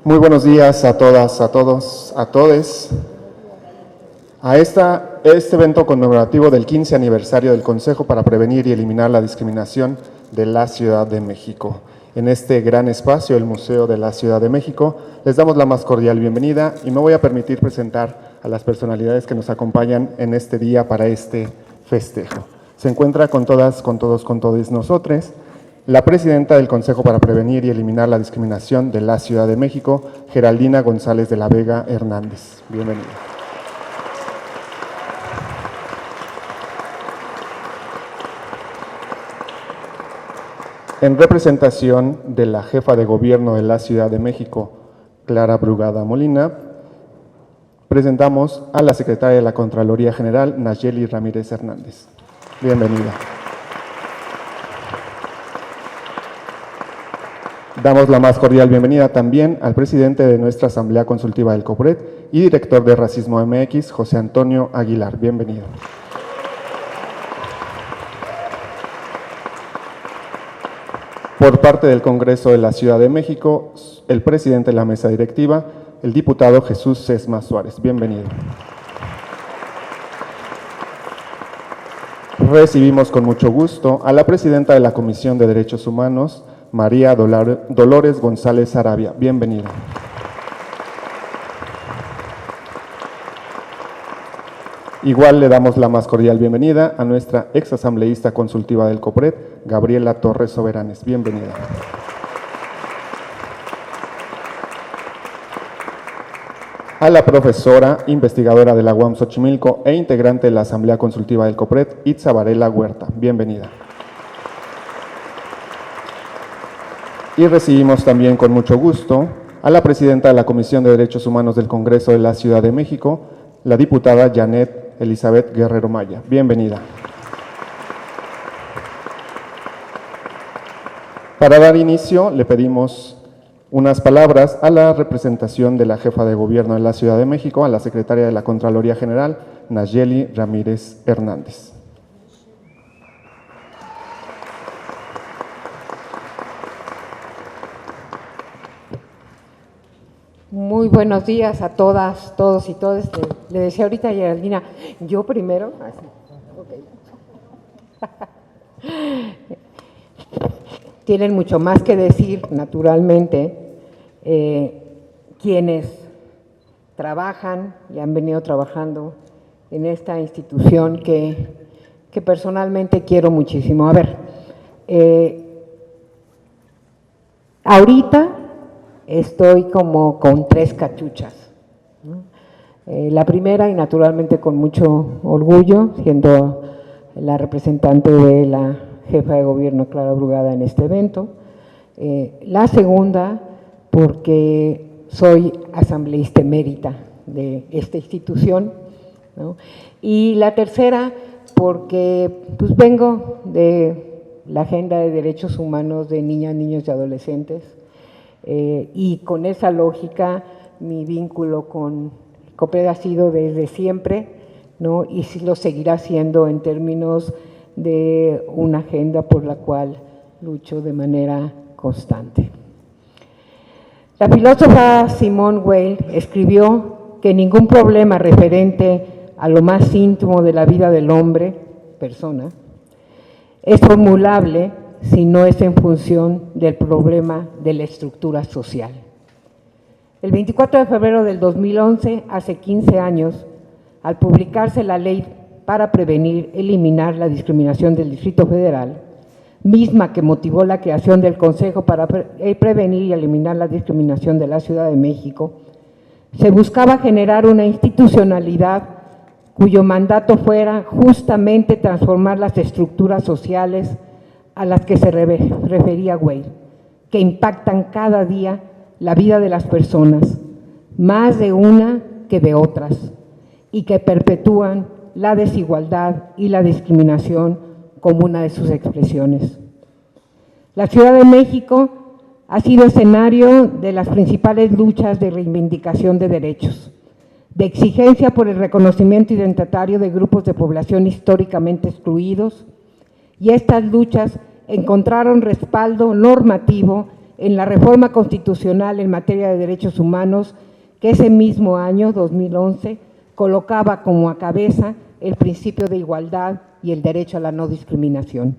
Muy buenos días a todas, a todos, a todes. A este evento conmemorativo del 15 aniversario del Consejo para Prevenir y Eliminar la Discriminación de la Ciudad de México. En este gran espacio, el Museo de la Ciudad de México, les damos la más cordial bienvenida y me voy a permitir presentar a las personalidades que nos acompañan en este día para este festejo. Se encuentra con todas, con todos, con todos nosotros, la presidenta del Consejo para Prevenir y Eliminar la Discriminación de la Ciudad de México, Geraldina González de la Vega Hernández. Bienvenida. En representación de la jefa de gobierno de la Ciudad de México, Clara Brugada Molina, presentamos a la secretaria de la Contraloría General, Nayeli Ramírez Hernández. Bienvenida. Damos la más cordial bienvenida también al presidente de nuestra Asamblea Consultiva del COPRED y director de Racismo MX, José Antonio Aguilar. Bienvenido. Por parte del Congreso de la Ciudad de México, el presidente de la mesa directiva, el diputado Jesús Sesma Suárez. Bienvenido. Recibimos con mucho gusto a la presidenta de la Comisión de Derechos Humanos, María Dolores González Arabia. Bienvenida. Igual le damos la más cordial bienvenida a nuestra exasambleísta consultiva del COPRED, Gabriela Torres Soberanes. Bienvenida. A la profesora, investigadora de la UAM Xochimilco e integrante de la Asamblea Consultiva del COPRED, Itza Varela Huerta. Bienvenida. Y recibimos también con mucho gusto a la presidenta de la Comisión de Derechos Humanos del Congreso de la Ciudad de México, la diputada Janet Elizabeth Guerrero Maya. Bienvenida. Para dar inicio, le pedimos unas palabras a la representación de la jefa de gobierno de la Ciudad de México, a la secretaria de la Contraloría General, Nayeli Ramírez Hernández. Muy buenos días a todas, todos y todas. Le decía ahorita a Geraldina, yo primero. Tienen mucho más que decir, naturalmente, quienes trabajan y han venido trabajando en esta institución que personalmente quiero muchísimo. A ver, ahorita estoy como con tres cachuchas, ¿no? La primera, y naturalmente con mucho orgullo, siendo la representante de la jefa de gobierno Clara Brugada en este evento. La segunda, porque soy asambleísta emérita de esta institución, ¿no? Y la tercera, porque pues vengo de la agenda de derechos humanos de niñas, niños y adolescentes. Y con esa lógica, mi vínculo con COPRED ha sido desde siempre, ¿no? Y sí lo seguirá siendo en términos de una agenda por la cual lucho de manera constante. La filósofa Simone Weil escribió que ningún problema referente a lo más íntimo de la vida del hombre, persona, es formulable si no es en función del problema de la estructura social. El 24 de febrero del 2011, hace 15 años, al publicarse la Ley para Prevenir y Eliminar la Discriminación del Distrito Federal, misma que motivó la creación del Consejo para Prevenir y Eliminar la Discriminación de la Ciudad de México, se buscaba generar una institucionalidad cuyo mandato fuera justamente transformar las estructuras sociales a las que se refería Weil, que impactan cada día la vida de las personas, más de una que de otras, y que perpetúan la desigualdad y la discriminación como una de sus expresiones. La Ciudad de México ha sido escenario de las principales luchas de reivindicación de derechos, de exigencia por el reconocimiento identitario de grupos de población históricamente excluidos, y estas luchas encontraron respaldo normativo en la reforma constitucional en materia de derechos humanos, que ese mismo año, 2011, colocaba como a cabeza el principio de igualdad y el derecho a la no discriminación.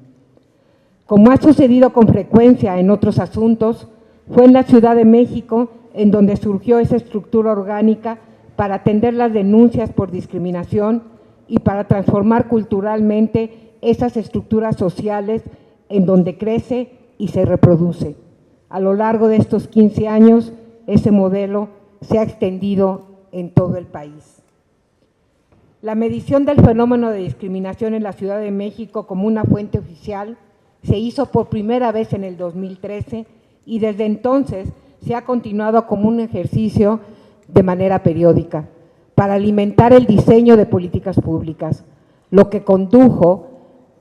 Como ha sucedido con frecuencia en otros asuntos, fue en la Ciudad de México en donde surgió esa estructura orgánica para atender las denuncias por discriminación y para transformar culturalmente esas estructuras sociales en donde crece y se reproduce. A lo largo de estos 15 años, ese modelo se ha extendido en todo el país. La medición del fenómeno de discriminación en la Ciudad de México como una fuente oficial se hizo por primera vez en el 2013 y desde entonces se ha continuado como un ejercicio de manera periódica para alimentar el diseño de políticas públicas, lo que condujo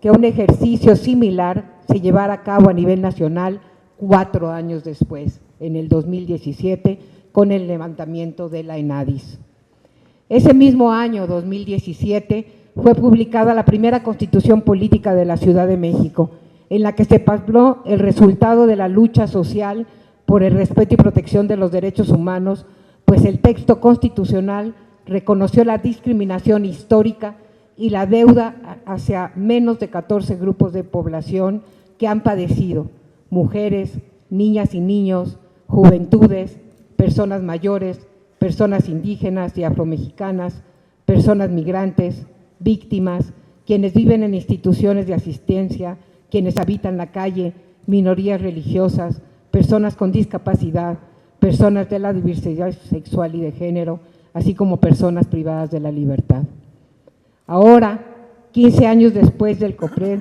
que un ejercicio similar se llevara a cabo a nivel nacional 4 años después, en el 2017, con el levantamiento de la ENADIS. Ese mismo año, 2017, fue publicada la primera Constitución Política de la Ciudad de México, en la que se plasmó el resultado de la lucha social por el respeto y protección de los derechos humanos, pues el texto constitucional reconoció la discriminación histórica y la deuda hacia menos de 14 grupos de población que han padecido: mujeres, niñas y niños, juventudes, personas mayores, personas indígenas y afromexicanas, personas migrantes, víctimas, quienes viven en instituciones de asistencia, quienes habitan la calle, minorías religiosas, personas con discapacidad, personas de la diversidad sexual y de género, así como personas privadas de la libertad. Ahora, 15 años después del COPRED,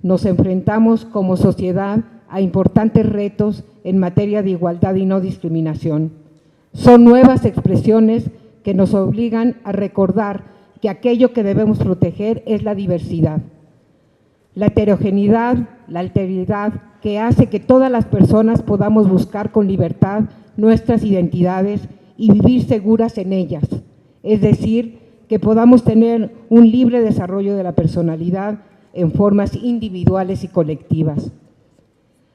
nos enfrentamos como sociedad a importantes retos en materia de igualdad y no discriminación. Son nuevas expresiones que nos obligan a recordar que aquello que debemos proteger es la diversidad, la heterogeneidad, la alteridad, que hace que todas las personas podamos buscar con libertad nuestras identidades y vivir seguras en ellas, es decir, que podamos tener un libre desarrollo de la personalidad en formas individuales y colectivas.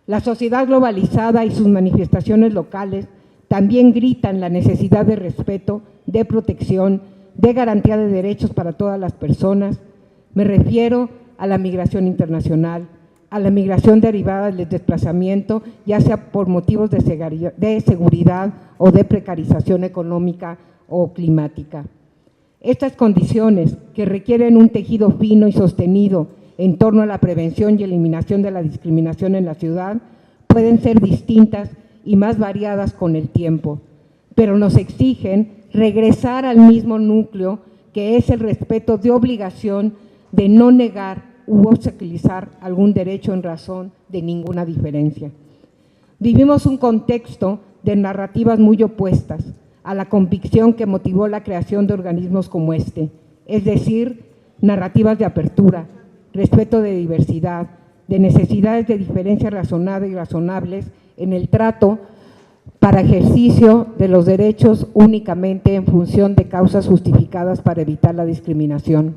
La sociedad globalizada y sus manifestaciones locales también gritan la necesidad de respeto, de protección, de garantía de derechos para todas las personas. Me refiero a la migración internacional, a la migración derivada del desplazamiento, ya sea por motivos de seguridad o de precarización económica o climática. Estas condiciones, que requieren un tejido fino y sostenido en torno a la prevención y eliminación de la discriminación en la ciudad, pueden ser distintas y más variadas con el tiempo, pero nos exigen regresar al mismo núcleo, que es el respeto de obligación de no negar u obstaculizar algún derecho en razón de ninguna diferencia. Vivimos un contexto de narrativas muy opuestas a la convicción que motivó la creación de organismos como este, es decir, narrativas de apertura, respeto de diversidad, de necesidades de diferencias razonadas y razonables en el trato para ejercicio de los derechos únicamente en función de causas justificadas para evitar la discriminación.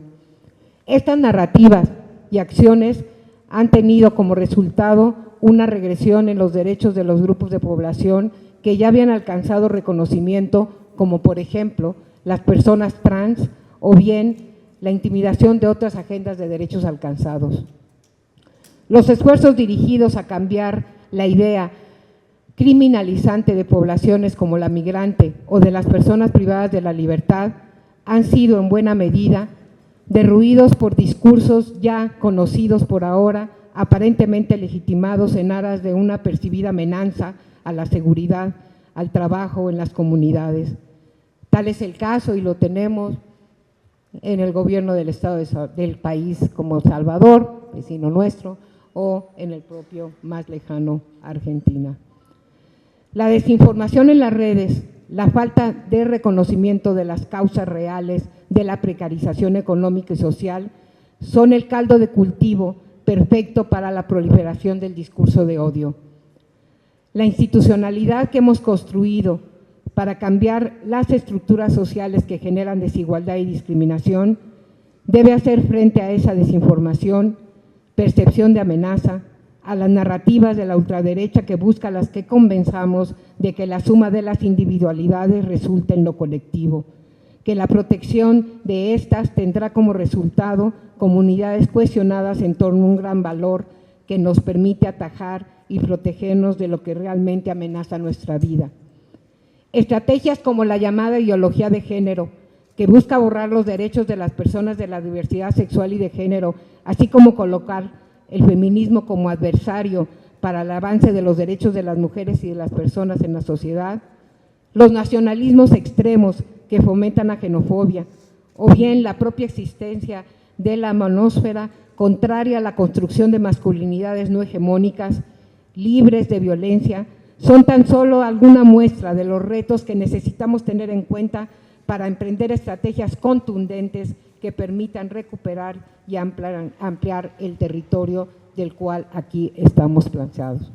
Estas narrativas y acciones han tenido como resultado una regresión en los derechos de los grupos de población que ya habían alcanzado reconocimiento, como por ejemplo las personas trans o bien la intimidación de otras agendas de derechos alcanzados. Los esfuerzos dirigidos a cambiar la idea criminalizante de poblaciones como la migrante o de las personas privadas de la libertad han sido en buena medida derruidos por discursos ya conocidos por ahora, aparentemente legitimados en aras de una percibida amenaza a la seguridad, al trabajo en las comunidades. Tal es el caso y lo tenemos en el gobierno del estado del país como Salvador, vecino nuestro, o en el propio más lejano Argentina. La desinformación en las redes, la falta de reconocimiento de las causas reales de la precarización económica y social son el caldo de cultivo perfecto para la proliferación del discurso de odio. La institucionalidad que hemos construido para cambiar las estructuras sociales que generan desigualdad y discriminación debe hacer frente a esa desinformación, percepción de amenaza, a las narrativas de la ultraderecha que busca las que convenzamos de que la suma de las individualidades resulta en lo colectivo, que la protección de estas tendrá como resultado comunidades cohesionadas en torno a un gran valor que nos permite atajar y protegernos de lo que realmente amenaza nuestra vida. Estrategias como la llamada ideología de género, que busca borrar los derechos de las personas de la diversidad sexual y de género, así como colocar el feminismo como adversario para el avance de los derechos de las mujeres y de las personas en la sociedad, los nacionalismos extremos que fomentan la xenofobia, o bien la propia existencia de la manósfera contraria a la construcción de masculinidades no hegemónicas, libres de violencia, son tan solo alguna muestra de los retos que necesitamos tener en cuenta para emprender estrategias contundentes que permitan recuperar y ampliar el territorio del cual aquí estamos planteados.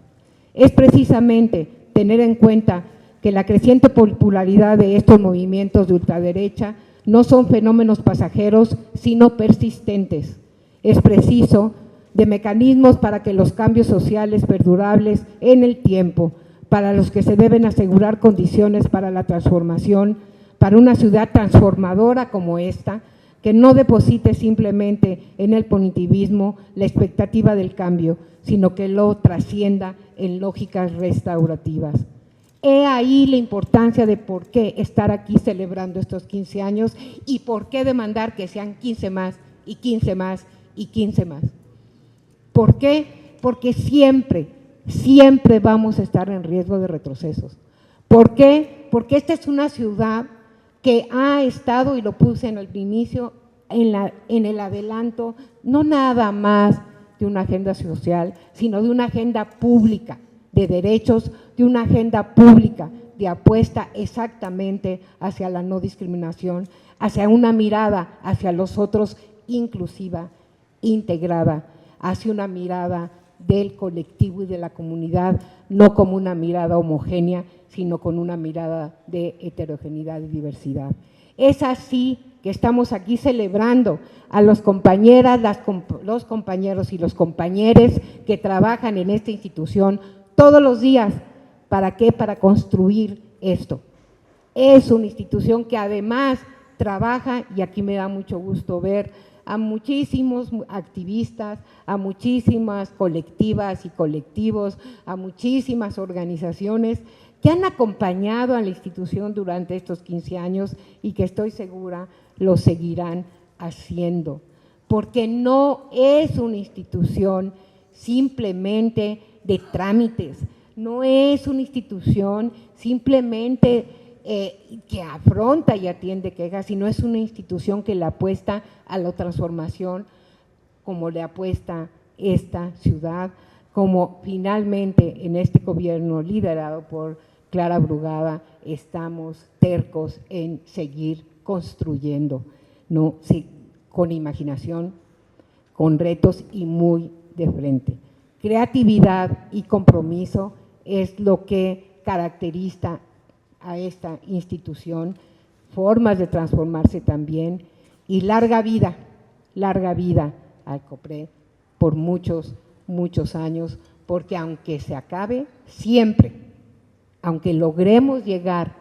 Es precisamente tener en cuenta que la creciente popularidad de estos movimientos de ultraderecha no son fenómenos pasajeros, sino persistentes. Es preciso de mecanismos para que los cambios sociales perdurables en el tiempo, para los que se deben asegurar condiciones para la transformación, para una ciudad transformadora como esta, que no deposite simplemente en el punitivismo la expectativa del cambio, sino que lo trascienda en lógicas restaurativas. He ahí la importancia de por qué estar aquí celebrando estos 15 años y por qué demandar que sean 15 más y 15 más y 15 más. ¿Por qué? Porque siempre vamos a estar en riesgo de retrocesos. ¿Por qué? Porque esta es una ciudad que ha estado, y lo puse en el inicio, en el adelanto, no nada más de una agenda social, sino de una agenda pública de derechos, de una agenda pública de apuesta exactamente hacia la no discriminación, hacia una mirada hacia los otros inclusiva, integrada, hacia una mirada del colectivo y de la comunidad, no como una mirada homogénea, sino con una mirada de heterogeneidad y diversidad. Es así que estamos aquí celebrando a las compañeras, los compañeros y los compañeros que trabajan en esta institución todos los días. ¿Para qué? Para construir esto. Es una institución que además trabaja, y aquí me da mucho gusto ver a muchísimos activistas, a muchísimas colectivas y colectivos, a muchísimas organizaciones que han acompañado a la institución durante estos 15 años y que estoy segura lo seguirán haciendo, porque no es una institución simplemente de trámites, no es una institución simplemente que afronta y atiende quejas, sino es una institución que le apuesta a la transformación, como le apuesta esta ciudad, como finalmente en este gobierno liderado por Clara Brugada estamos tercos en seguir construyendo, ¿no? Sí, con imaginación, con retos y muy de frente. Creatividad y compromiso es lo que caracteriza a esta institución, formas de transformarse también, y larga vida al COPRED por muchos años, porque aunque se acabe, siempre, aunque logremos llegar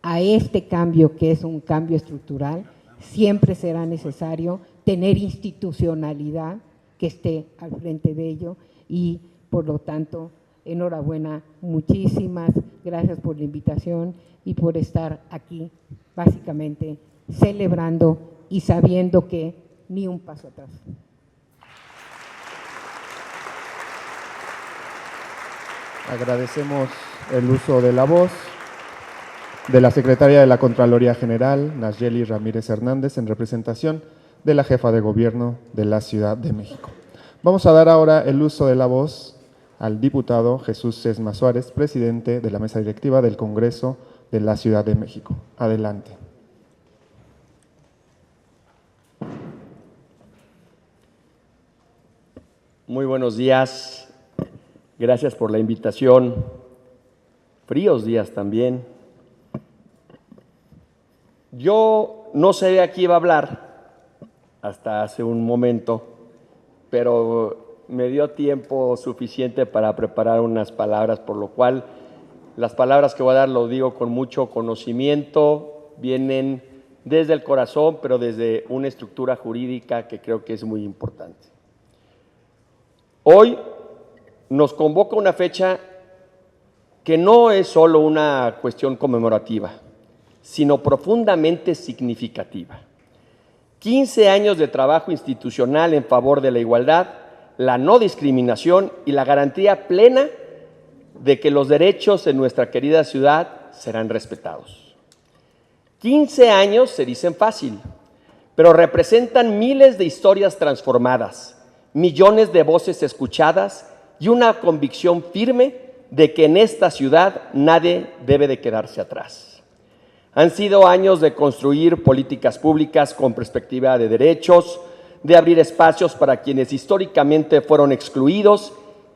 a este cambio que es un cambio estructural, siempre será necesario tener institucionalidad que esté al frente de ello y, por lo tanto, enhorabuena, muchísimas gracias por la invitación y por estar aquí, básicamente celebrando y sabiendo que ni un paso atrás. Agradecemos el uso de la voz de la secretaria de la Contraloría General, Nayeli Ramírez Hernández, en representación de la jefa de gobierno de la Ciudad de México. Vamos a dar ahora el uso de la voz al diputado Jesús Sesma Suárez, presidente de la mesa directiva del Congreso de la Ciudad de México. Adelante. Muy buenos días, gracias por la invitación, fríos días también. Yo no sabía que iba a hablar hasta hace un momento, pero me dio tiempo suficiente para preparar unas palabras, por lo cual las palabras que voy a dar lo digo con mucho conocimiento, vienen desde el corazón, pero desde una estructura jurídica que creo que es muy importante. Hoy nos convoca una fecha que no es solo una cuestión conmemorativa, sino profundamente significativa. 15 años de trabajo institucional en favor de la igualdad, la no discriminación y la garantía plena de que los derechos en nuestra querida ciudad serán respetados. 15 años se dicen fácil, pero representan miles de historias transformadas, millones de voces escuchadas y una convicción firme de que en esta ciudad nadie debe de quedarse atrás. Han sido años de construir políticas públicas con perspectiva de derechos, de abrir espacios para quienes históricamente fueron excluidos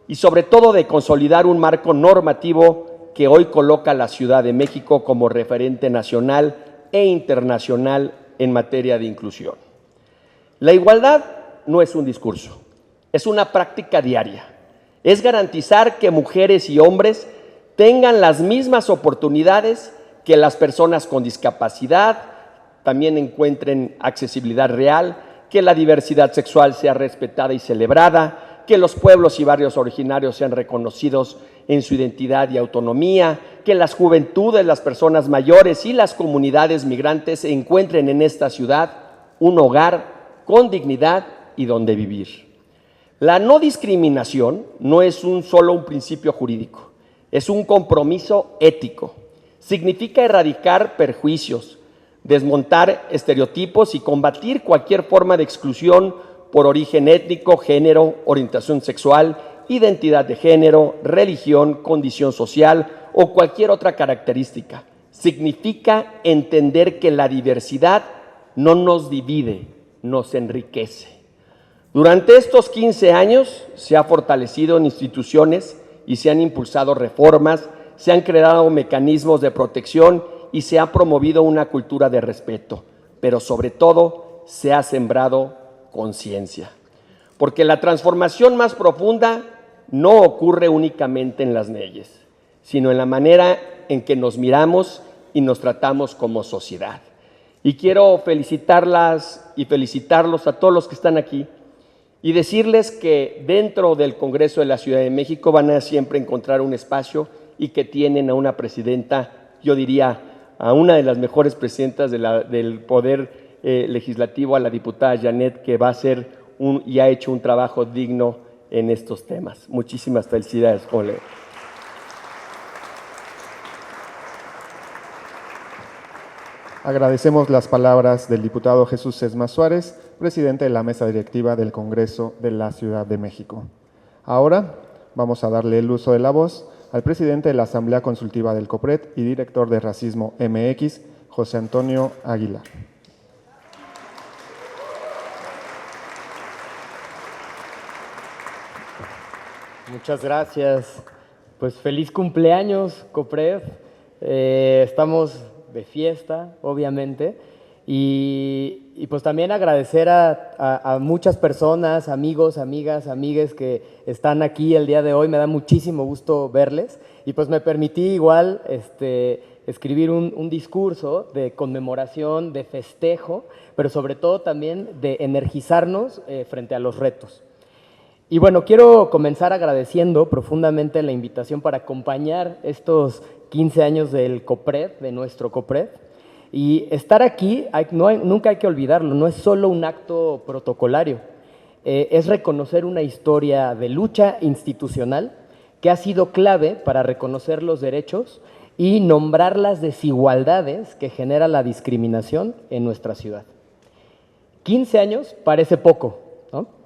y sobre todo de consolidar un marco normativo que hoy coloca a la Ciudad de México como referente nacional e internacional en materia de inclusión. La igualdad no es un discurso, es una práctica diaria. Es garantizar que mujeres y hombres tengan las mismas oportunidades, que las personas con discapacidad también encuentren accesibilidad real, que la diversidad sexual sea respetada y celebrada, que los pueblos y barrios originarios sean reconocidos en su identidad y autonomía, que las juventudes, las personas mayores y las comunidades migrantes encuentren en esta ciudad un hogar con dignidad y donde vivir. La no discriminación no es solo un principio jurídico, es un compromiso ético. Significa erradicar perjuicios, desmontar estereotipos y combatir cualquier forma de exclusión por origen étnico, género, orientación sexual, identidad de género, religión, condición social o cualquier otra característica. Significa entender que la diversidad no nos divide, nos enriquece. Durante estos 15 años se ha fortalecido en instituciones y se han impulsado reformas, se han creado mecanismos de protección y se ha promovido una cultura de respeto, pero sobre todo se ha sembrado conciencia. Porque la transformación más profunda no ocurre únicamente en las leyes, sino en la manera en que nos miramos y nos tratamos como sociedad. Y quiero felicitarlas y felicitarlos a todos los que están aquí y decirles que dentro del Congreso de la Ciudad de México van a siempre encontrar un espacio y que tienen a una presidenta, yo diría, a una de las mejores presidentas del Poder Legislativo, a la diputada Janet, que va a hacer y ha hecho un trabajo digno en estos temas. Muchísimas felicidades, colega. Agradecemos las palabras del diputado Jesús Sesma Suárez, presidente de la mesa directiva del Congreso de la Ciudad de México. Ahora vamos a darle el uso de la voz al presidente de la Asamblea Consultiva del COPRED y director de Racismo MX, José Antonio Aguilar. Muchas gracias. Pues feliz cumpleaños, COPRED. Estamos de fiesta, obviamente, y pues también agradecer a muchas personas, amigos, amigas, amigues que están aquí el día de hoy. Me da muchísimo gusto verles y pues me permití igual escribir un discurso de conmemoración, de festejo, pero sobre todo también de energizarnos frente a los retos. Y bueno, quiero comenzar agradeciendo profundamente la invitación para acompañar estos 15 años del COPRED, de nuestro COPRED. Y estar aquí, nunca hay que olvidarlo, no es solo un acto protocolario, es reconocer una historia de lucha institucional que ha sido clave para reconocer los derechos y nombrar las desigualdades que genera la discriminación en nuestra ciudad. 15 años parece poco, ¿no?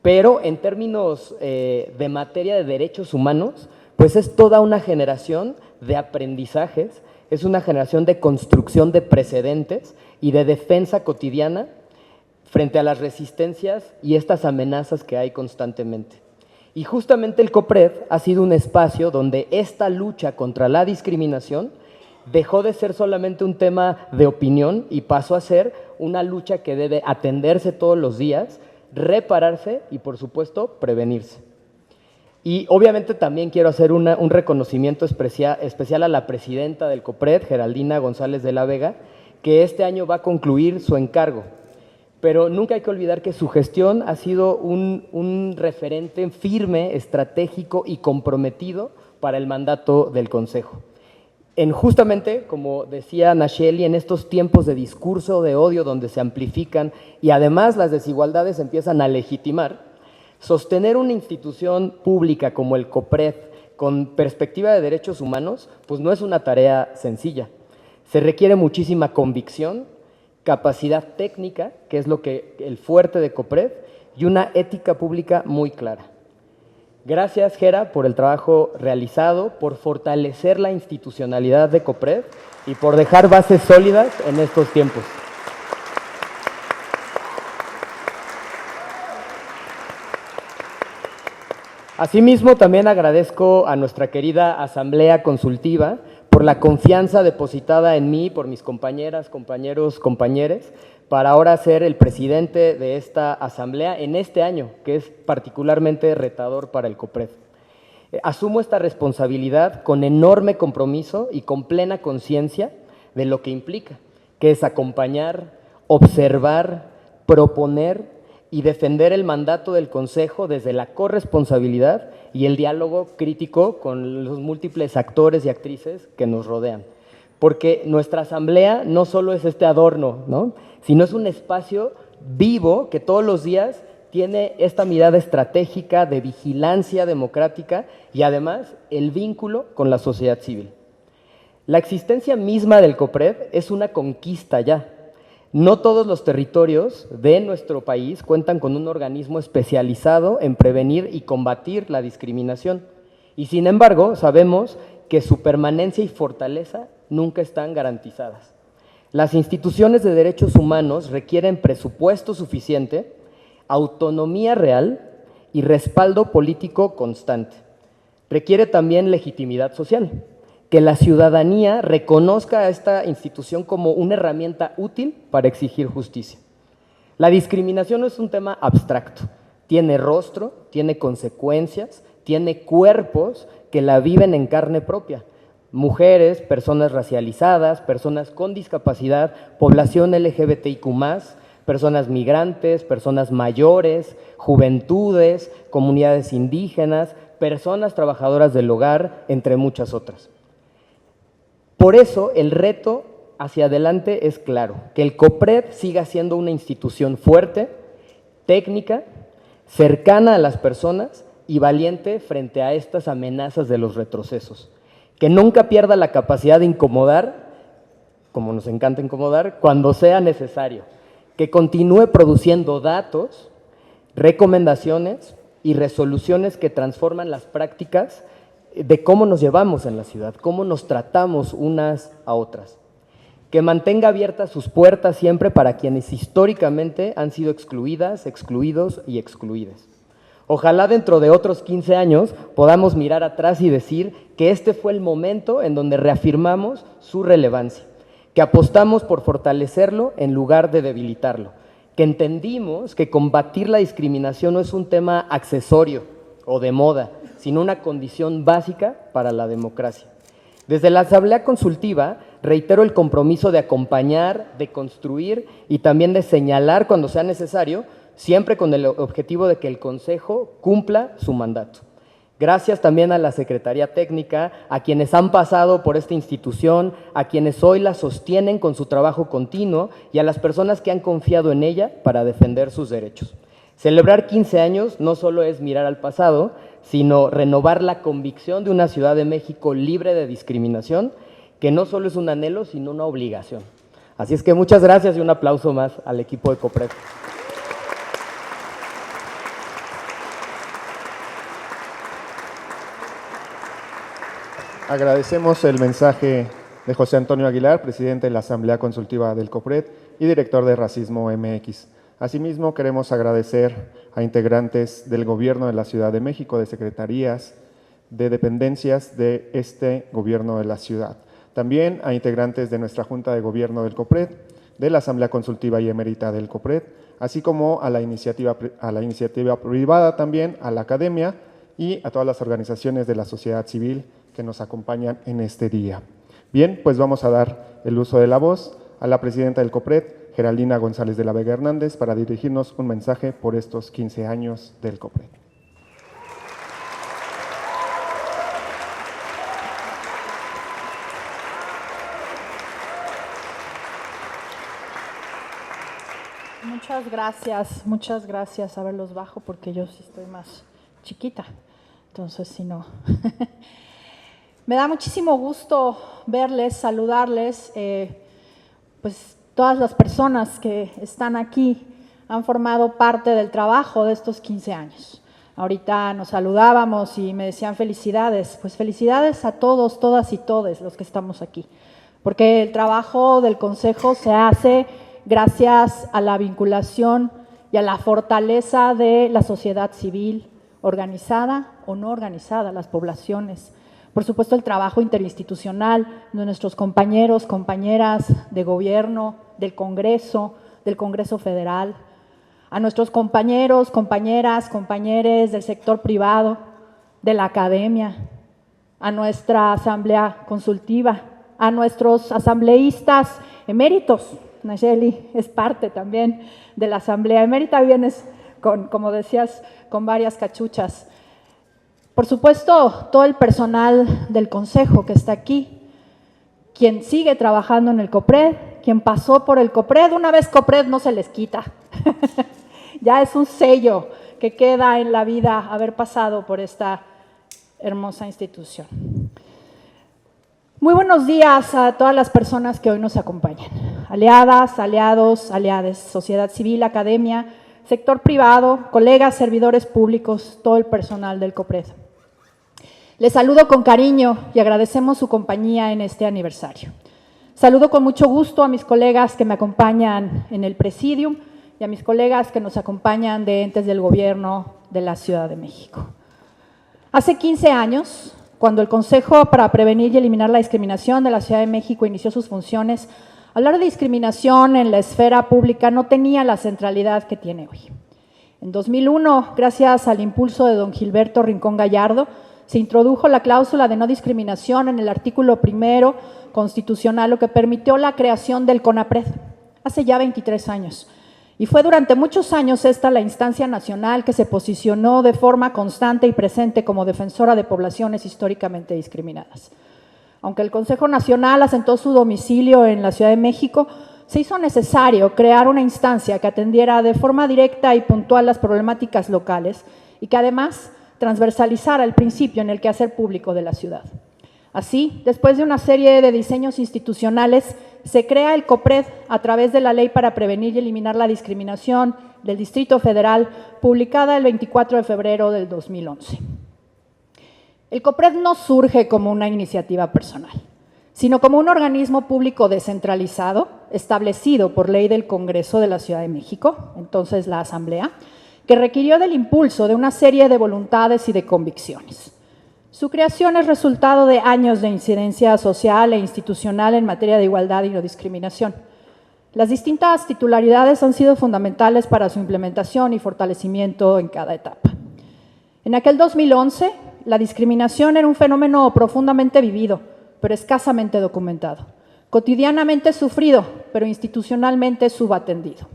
Pero en términos de materia de derechos humanos, pues es toda una generación de aprendizajes, es una generación de construcción de precedentes y de defensa cotidiana frente a las resistencias y estas amenazas que hay constantemente. Y justamente el COPRED ha sido un espacio donde esta lucha contra la discriminación dejó de ser solamente un tema de opinión y pasó a ser una lucha que debe atenderse todos los días, repararse y, por supuesto, prevenirse. Y obviamente también quiero hacer un reconocimiento especial a la presidenta del COPRED, Geraldina González de la Vega, que este año va a concluir su encargo. Pero nunca hay que olvidar que su gestión ha sido un referente firme, estratégico y comprometido para el mandato del Consejo. Justamente, como decía Nacheli, en estos tiempos de discurso de odio donde se amplifican y además las desigualdades empiezan a legitimar, sostener una institución pública como el COPRED con perspectiva de derechos humanos, pues no es una tarea sencilla. Se requiere muchísima convicción, capacidad técnica, que es el fuerte de COPRED, y una ética pública muy clara. Gracias, Gera, por el trabajo realizado, por fortalecer la institucionalidad de COPRED y por dejar bases sólidas en estos tiempos. Asimismo, también agradezco a nuestra querida Asamblea Consultiva por la confianza depositada en mí, por mis compañeras, compañeros, compañeres, para ahora ser el presidente de esta asamblea en este año, que es particularmente retador para el COPRED. Asumo esta responsabilidad con enorme compromiso y con plena conciencia de lo que implica, que es acompañar, observar, proponer y defender el mandato del Consejo desde la corresponsabilidad y el diálogo crítico con los múltiples actores y actrices que nos rodean. Porque nuestra asamblea no solo es este adorno, ¿no?, sino es un espacio vivo que todos los días tiene esta mirada estratégica de vigilancia democrática y además el vínculo con la sociedad civil. La existencia misma del COPRED es una conquista ya. No todos los territorios de nuestro país cuentan con un organismo especializado en prevenir y combatir la discriminación. Y sin embargo, sabemos que su permanencia y fortaleza nunca están garantizadas. Las instituciones de derechos humanos requieren presupuesto suficiente, autonomía real y respaldo político constante. Requiere también legitimidad social, que la ciudadanía reconozca a esta institución como una herramienta útil para exigir justicia. La discriminación no es un tema abstracto, tiene rostro, tiene consecuencias, tiene cuerpos que la viven en carne propia. Mujeres, personas racializadas, personas con discapacidad, población LGBTIQ+, personas migrantes, personas mayores, juventudes, comunidades indígenas, personas trabajadoras del hogar, entre muchas otras. Por eso, el reto hacia adelante es claro, que el COPRED siga siendo una institución fuerte, técnica, cercana a las personas y valiente frente a estas amenazas de los retrocesos. Que nunca pierda la capacidad de incomodar, como nos encanta incomodar, cuando sea necesario. Que continúe produciendo datos, recomendaciones y resoluciones que transforman las prácticas de cómo nos llevamos en la ciudad, cómo nos tratamos unas a otras. Que mantenga abiertas sus puertas siempre para quienes históricamente han sido excluidas, excluidos y excluidas. Ojalá dentro de otros 15 años podamos mirar atrás y decir que este fue el momento en donde reafirmamos su relevancia, que apostamos por fortalecerlo en lugar de debilitarlo, que entendimos que combatir la discriminación no es un tema accesorio o de moda, sino una condición básica para la democracia. Desde la Asamblea Consultiva reitero el compromiso de acompañar, de construir y también de señalar cuando sea necesario, siempre con el objetivo de que el Consejo cumpla su mandato. Gracias también a la Secretaría Técnica, a quienes han pasado por esta institución, a quienes hoy la sostienen con su trabajo continuo y a las personas que han confiado en ella para defender sus derechos. Celebrar 15 años no solo es mirar al pasado, sino renovar la convicción de una Ciudad de México libre de discriminación, que no solo es un anhelo, sino una obligación. Así es que muchas gracias y un aplauso más al equipo de COPRED. Agradecemos el mensaje de José Antonio Aguilar, presidente de la Asamblea Consultiva del COPRED y director de Racismo MX. Asimismo, queremos agradecer a integrantes del Gobierno de la Ciudad de México, de secretarías, de dependencias de este Gobierno de la Ciudad. También a integrantes de nuestra Junta de Gobierno del COPRED, de la Asamblea Consultiva y Emérita del COPRED, así como a la iniciativa privada también, a la academia y a todas las organizaciones de la sociedad civil que nos acompañan en este día. Bien, pues vamos a dar el uso de la voz a la presidenta del COPRED, Geraldina González de la Vega Hernández, para dirigirnos un mensaje por estos 15 años del COPRED. Muchas gracias. A ver, los bajo porque yo sí estoy más chiquita, entonces si no. Me da muchísimo gusto verles, saludarles, pues todas las personas que están aquí han formado parte del trabajo de estos 15 años. Ahorita nos saludábamos y me decían felicidades, pues felicidades a todos, todas y todes los que estamos aquí, porque el trabajo del Consejo se hace gracias a la vinculación y a la fortaleza de la sociedad civil, organizada o no organizada, las poblaciones. Por supuesto, el trabajo interinstitucional de nuestros compañeros, compañeras de gobierno, del Congreso Federal, a nuestros compañeros, compañeras, compañeres del sector privado, de la academia, a nuestra asamblea consultiva, a nuestros asambleístas eméritos. Nayeli es parte también de la asamblea emérita, vienes con, como decías, con varias cachuchas. Por supuesto, todo el personal del Consejo que está aquí, quien sigue trabajando en el COPRED, quien pasó por el COPRED, una vez COPRED no se les quita. Ya es un sello que queda en la vida haber pasado por esta hermosa institución. Muy buenos días a todas las personas que hoy nos acompañan. Aliadas, aliados, aliades, sociedad civil, academia, sector privado, colegas, servidores públicos, todo el personal del COPRED. Les saludo con cariño y agradecemos su compañía en este aniversario. Saludo con mucho gusto a mis colegas que me acompañan en el Presidium y a mis colegas que nos acompañan de entes del gobierno de la Ciudad de México. Hace 15 años, cuando el Consejo para Prevenir y Eliminar la Discriminación de la Ciudad de México inició sus funciones, hablar de discriminación en la esfera pública no tenía la centralidad que tiene hoy. En 2001, gracias al impulso de don Gilberto Rincón Gallardo, se introdujo la cláusula de no discriminación en el artículo 1 constitucional, lo que permitió la creación del CONAPRED, hace ya 23 años. Y fue durante muchos años esta la instancia nacional que se posicionó de forma constante y presente como defensora de poblaciones históricamente discriminadas. Aunque el Consejo Nacional asentó su domicilio en la Ciudad de México, se hizo necesario crear una instancia que atendiera de forma directa y puntual las problemáticas locales y que además transversalizara el principio en el quehacer público de la ciudad. Así, después de una serie de diseños institucionales, se crea el COPRED a través de la Ley para Prevenir y Eliminar la Discriminación del Distrito Federal, publicada el 24 de febrero del 2011. El COPRED no surge como una iniciativa personal, sino como un organismo público descentralizado, establecido por ley del Congreso de la Ciudad de México, entonces la Asamblea, que requirió del impulso de una serie de voluntades y de convicciones. Su creación es resultado de años de incidencia social e institucional en materia de igualdad y no discriminación. Las distintas titularidades han sido fundamentales para su implementación y fortalecimiento en cada etapa. En aquel 2011, la discriminación era un fenómeno profundamente vivido, pero escasamente documentado, cotidianamente sufrido, pero institucionalmente subatendido.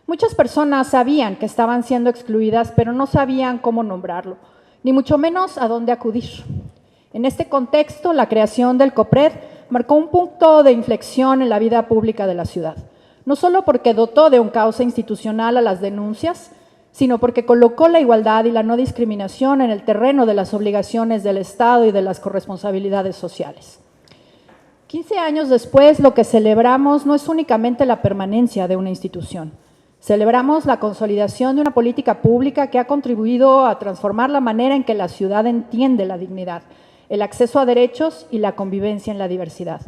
Muchas personas sabían que estaban siendo excluidas, pero no sabían cómo nombrarlo, ni mucho menos a dónde acudir. En este contexto, la creación del COPRED marcó un punto de inflexión en la vida pública de la ciudad, no solo porque dotó de un cauce institucional a las denuncias, sino porque colocó la igualdad y la no discriminación en el terreno de las obligaciones del Estado y de las corresponsabilidades sociales. 15 años después, lo que celebramos no es únicamente la permanencia de una institución. Celebramos la consolidación de una política pública que ha contribuido a transformar la manera en que la ciudad entiende la dignidad, el acceso a derechos y la convivencia en la diversidad.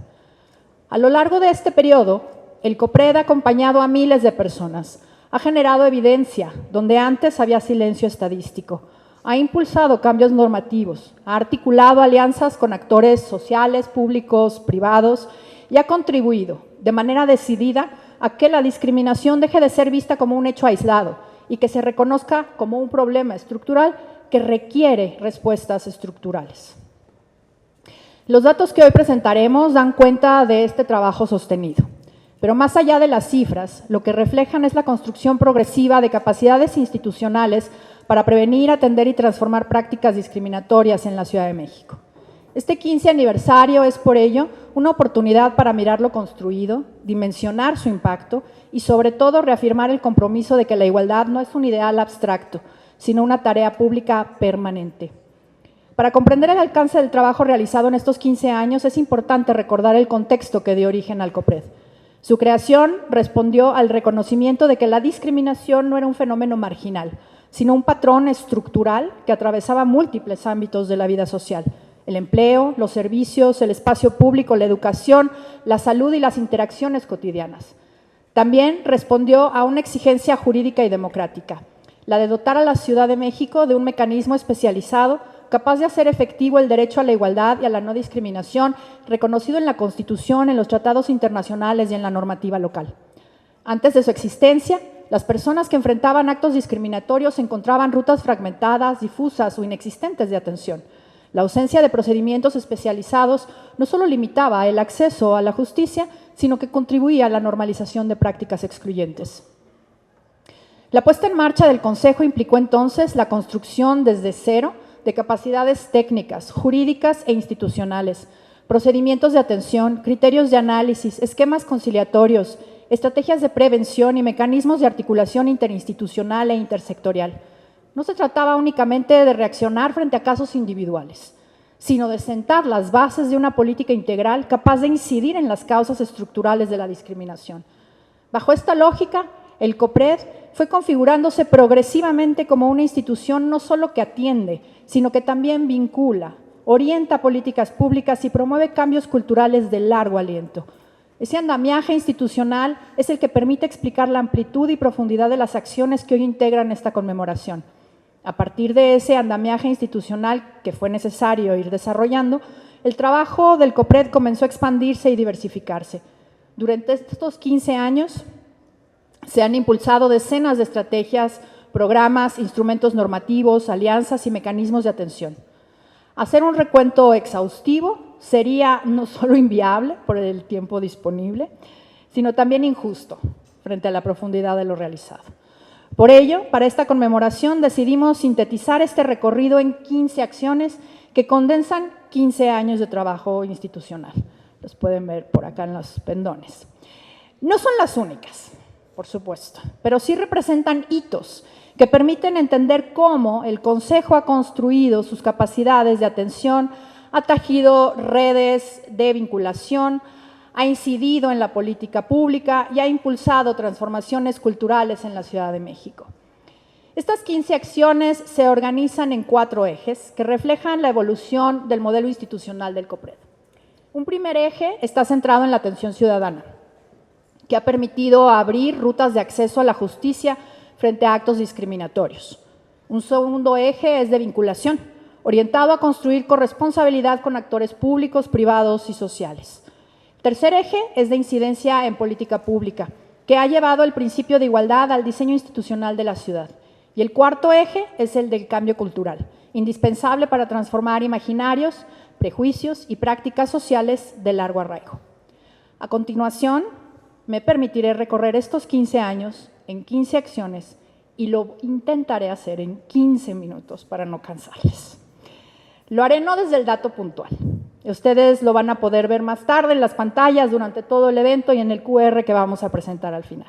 A lo largo de este periodo, el COPRED ha acompañado a miles de personas, ha generado evidencia donde antes había silencio estadístico, ha impulsado cambios normativos, ha articulado alianzas con actores sociales, públicos, privados y ha contribuido de manera decidida a que la discriminación deje de ser vista como un hecho aislado y que se reconozca como un problema estructural que requiere respuestas estructurales. Los datos que hoy presentaremos dan cuenta de este trabajo sostenido, pero más allá de las cifras, lo que reflejan es la construcción progresiva de capacidades institucionales para prevenir, atender y transformar prácticas discriminatorias en la Ciudad de México. Este 15 aniversario es, por ello, una oportunidad para mirar lo construido, dimensionar su impacto y, sobre todo, reafirmar el compromiso de que la igualdad no es un ideal abstracto, sino una tarea pública permanente. Para comprender el alcance del trabajo realizado en estos 15 años, es importante recordar el contexto que dio origen al COPRED. Su creación respondió al reconocimiento de que la discriminación no era un fenómeno marginal, sino un patrón estructural que atravesaba múltiples ámbitos de la vida social: el empleo, los servicios, el espacio público, la educación, la salud y las interacciones cotidianas. También respondió a una exigencia jurídica y democrática, la de dotar a la Ciudad de México de un mecanismo especializado capaz de hacer efectivo el derecho a la igualdad y a la no discriminación, reconocido en la Constitución, en los tratados internacionales y en la normativa local. Antes de su existencia, las personas que enfrentaban actos discriminatorios encontraban rutas fragmentadas, difusas o inexistentes de atención. La ausencia de procedimientos especializados no solo limitaba el acceso a la justicia, sino que contribuía a la normalización de prácticas excluyentes. La puesta en marcha del Consejo implicó entonces la construcción desde cero de capacidades técnicas, jurídicas e institucionales, procedimientos de atención, criterios de análisis, esquemas conciliatorios, estrategias de prevención y mecanismos de articulación interinstitucional e intersectorial. No se trataba únicamente de reaccionar frente a casos individuales, sino de sentar las bases de una política integral capaz de incidir en las causas estructurales de la discriminación. Bajo esta lógica, el COPRED fue configurándose progresivamente como una institución no solo que atiende, sino que también vincula, orienta políticas públicas y promueve cambios culturales de largo aliento. Ese andamiaje institucional es el que permite explicar la amplitud y profundidad de las acciones que hoy integran esta conmemoración. A partir de ese andamiaje institucional que fue necesario ir desarrollando, el trabajo del COPRED comenzó a expandirse y diversificarse. Durante estos 15 años se han impulsado decenas de estrategias, programas, instrumentos normativos, alianzas y mecanismos de atención. Hacer un recuento exhaustivo sería no solo inviable por el tiempo disponible, sino también injusto frente a la profundidad de lo realizado. Por ello, para esta conmemoración decidimos sintetizar este recorrido en 15 acciones que condensan 15 años de trabajo institucional. Los pueden ver por acá en los pendones. No son las únicas, por supuesto, pero sí representan hitos que permiten entender cómo el Consejo ha construido sus capacidades de atención, ha tejido redes de vinculación, ha incidido en la política pública y ha impulsado transformaciones culturales en la Ciudad de México. Estas 15 acciones se organizan en 4 ejes que reflejan la evolución del modelo institucional del COPRED. Un primer eje está centrado en la atención ciudadana, que ha permitido abrir rutas de acceso a la justicia frente a actos discriminatorios. Un segundo eje es de vinculación, orientado a construir corresponsabilidad con actores públicos, privados y sociales. El tercer eje es de incidencia en política pública, que ha llevado el principio de igualdad al diseño institucional de la ciudad. Y el cuarto eje es el del cambio cultural, indispensable para transformar imaginarios, prejuicios y prácticas sociales de largo arraigo. A continuación, me permitiré recorrer estos 15 años en 15 acciones y lo intentaré hacer en 15 minutos para no cansarles. Lo haré no desde el dato puntual. Ustedes lo van a poder ver más tarde en las pantallas durante todo el evento y en el QR que vamos a presentar al final.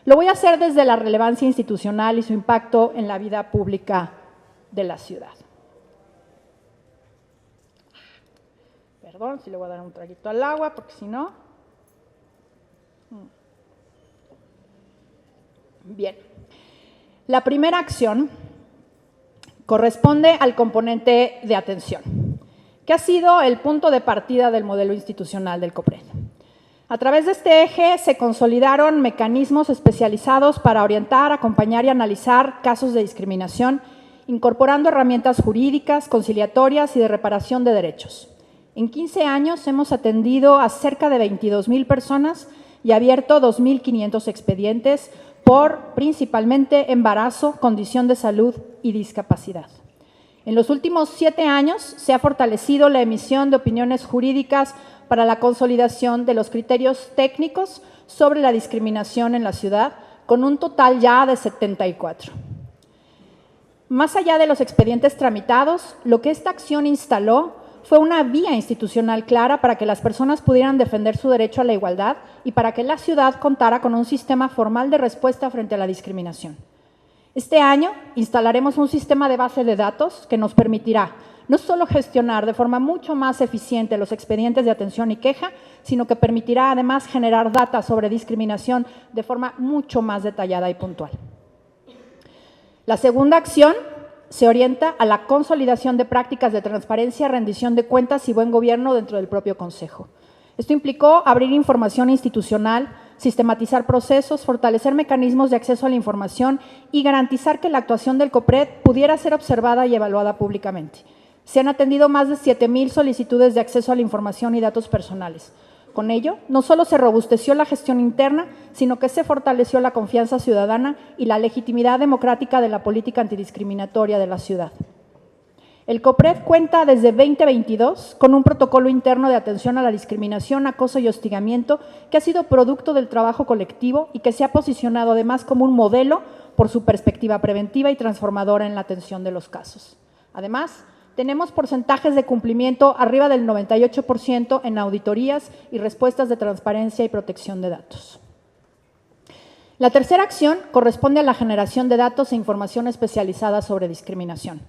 Lo voy a hacer desde la relevancia institucional y su impacto en la vida pública de la ciudad. Perdón, si le voy a dar un traguito al agua, porque si no... Bien. La primera acción corresponde al componente de atención, que ha sido el punto de partida del modelo institucional del COPRED. A través de este eje se consolidaron mecanismos especializados para orientar, acompañar y analizar casos de discriminación, incorporando herramientas jurídicas, conciliatorias y de reparación de derechos. En 15 años hemos atendido a cerca de 22,000 personas y abierto 2.500 expedientes por principalmente embarazo, condición de salud y discapacidad. En los últimos 7 años se ha fortalecido la emisión de opiniones jurídicas para la consolidación de los criterios técnicos sobre la discriminación en la ciudad, con un total ya de 74. Más allá de los expedientes tramitados, lo que esta acción instaló fue una vía institucional clara para que las personas pudieran defender su derecho a la igualdad y para que la ciudad contara con un sistema formal de respuesta frente a la discriminación. Este año instalaremos un sistema de base de datos que nos permitirá no solo gestionar de forma mucho más eficiente los expedientes de atención y queja, sino que permitirá además generar data sobre discriminación de forma mucho más detallada y puntual. La segunda acción se orienta a la consolidación de prácticas de transparencia, rendición de cuentas y buen gobierno dentro del propio Consejo. Esto implicó abrir información institucional, sistematizar procesos, fortalecer mecanismos de acceso a la información y garantizar que la actuación del COPRED pudiera ser observada y evaluada públicamente. Se han atendido más de 7,000 solicitudes de acceso a la información y datos personales. Con ello, no solo se robusteció la gestión interna, sino que se fortaleció la confianza ciudadana y la legitimidad democrática de la política antidiscriminatoria de la ciudad. El COPRED cuenta desde 2022 con un protocolo interno de atención a la discriminación, acoso y hostigamiento que ha sido producto del trabajo colectivo y que se ha posicionado además como un modelo por su perspectiva preventiva y transformadora en la atención de los casos. Además, tenemos porcentajes de cumplimiento arriba del 98% en auditorías y respuestas de transparencia y protección de datos. La tercera acción corresponde a la generación de datos e información especializada sobre discriminación.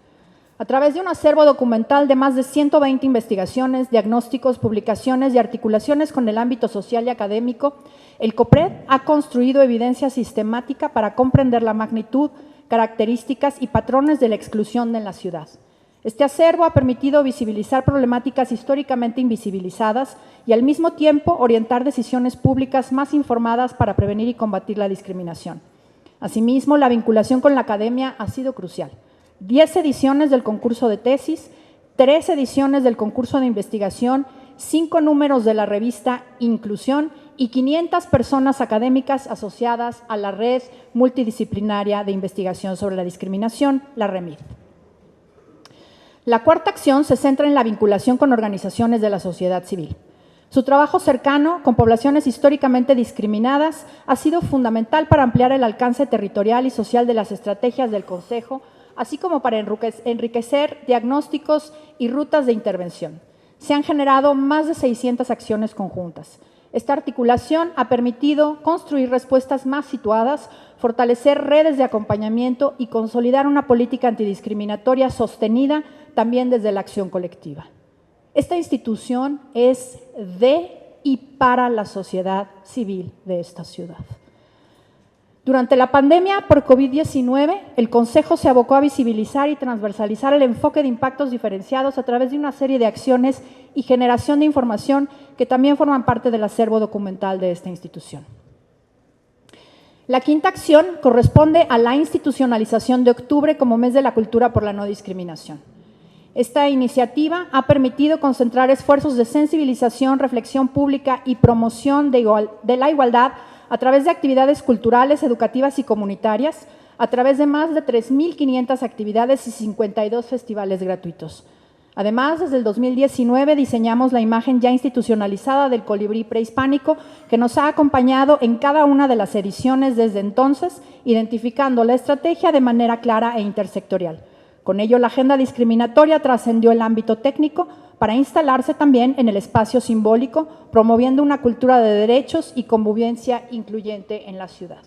A través de un acervo documental de más de 120 investigaciones, diagnósticos, publicaciones y articulaciones con el ámbito social y académico, el COPRED ha construido evidencia sistemática para comprender la magnitud, características y patrones de la exclusión en la ciudad. Este acervo ha permitido visibilizar problemáticas históricamente invisibilizadas y al mismo tiempo orientar decisiones públicas más informadas para prevenir y combatir la discriminación. Asimismo, la vinculación con la academia ha sido crucial. 10 ediciones del concurso de tesis, 3 ediciones del concurso de investigación, 5 números de la revista Inclusión y 500 personas académicas asociadas a la Red Multidisciplinaria de Investigación sobre la Discriminación, la REMID. La cuarta acción se centra en la vinculación con organizaciones de la sociedad civil. Su trabajo cercano con poblaciones históricamente discriminadas ha sido fundamental para ampliar el alcance territorial y social de las estrategias del Consejo, así como para enriquecer diagnósticos y rutas de intervención. Se han generado más de 600 acciones conjuntas. Esta articulación ha permitido construir respuestas más situadas, fortalecer redes de acompañamiento y consolidar una política antidiscriminatoria sostenida también desde la acción colectiva. Esta institución es de y para la sociedad civil de esta ciudad. Durante la pandemia por COVID-19, el Consejo se abocó a visibilizar y transversalizar el enfoque de impactos diferenciados a través de una serie de acciones y generación de información que también forman parte del acervo documental de esta institución. La quinta acción corresponde a la institucionalización de octubre como mes de la cultura por la no discriminación. Esta iniciativa ha permitido concentrar esfuerzos de sensibilización, reflexión pública y promoción de la igualdad a través de actividades culturales, educativas y comunitarias, a través de más de 3.500 actividades y 52 festivales gratuitos. Además, desde el 2019 diseñamos la imagen ya institucionalizada del colibrí prehispánico que nos ha acompañado en cada una de las ediciones desde entonces, identificando la estrategia de manera clara e intersectorial. Con ello, la agenda discriminatoria trascendió el ámbito técnico para instalarse también en el espacio simbólico, promoviendo una cultura de derechos y convivencia incluyente en la ciudad.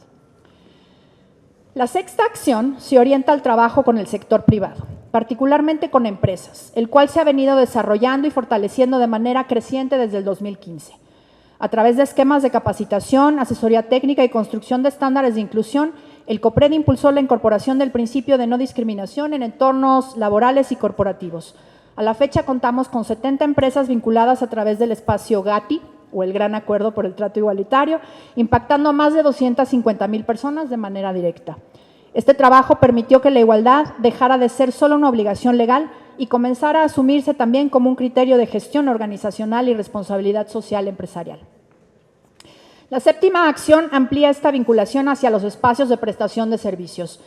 La sexta acción se orienta al trabajo con el sector privado, particularmente con empresas, el cual se ha venido desarrollando y fortaleciendo de manera creciente desde el 2015. A través de esquemas de capacitación, asesoría técnica y construcción de estándares de inclusión, el COPRED impulsó la incorporación del principio de no discriminación en entornos laborales y corporativos. A la fecha contamos con 70 empresas vinculadas a través del espacio GATI, o el Gran Acuerdo por el Trato Igualitario, impactando a más de 250,000 personas de manera directa. Este trabajo permitió que la igualdad dejara de ser solo una obligación legal y comenzara a asumirse también como un criterio de gestión organizacional y responsabilidad social empresarial. La séptima acción amplía esta vinculación hacia los espacios de prestación de servicios.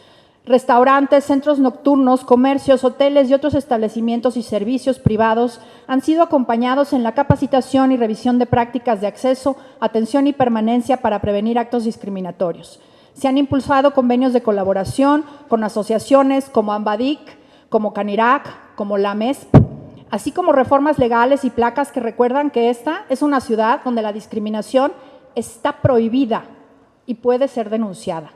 Restaurantes, centros nocturnos, comercios, hoteles y otros establecimientos y servicios privados han sido acompañados en la capacitación y revisión de prácticas de acceso, atención y permanencia para prevenir actos discriminatorios. Se han impulsado convenios de colaboración con asociaciones como Ambadic, como Canirac, como la MESP, así como reformas legales y placas que recuerdan que esta es una ciudad donde la discriminación está prohibida y puede ser denunciada.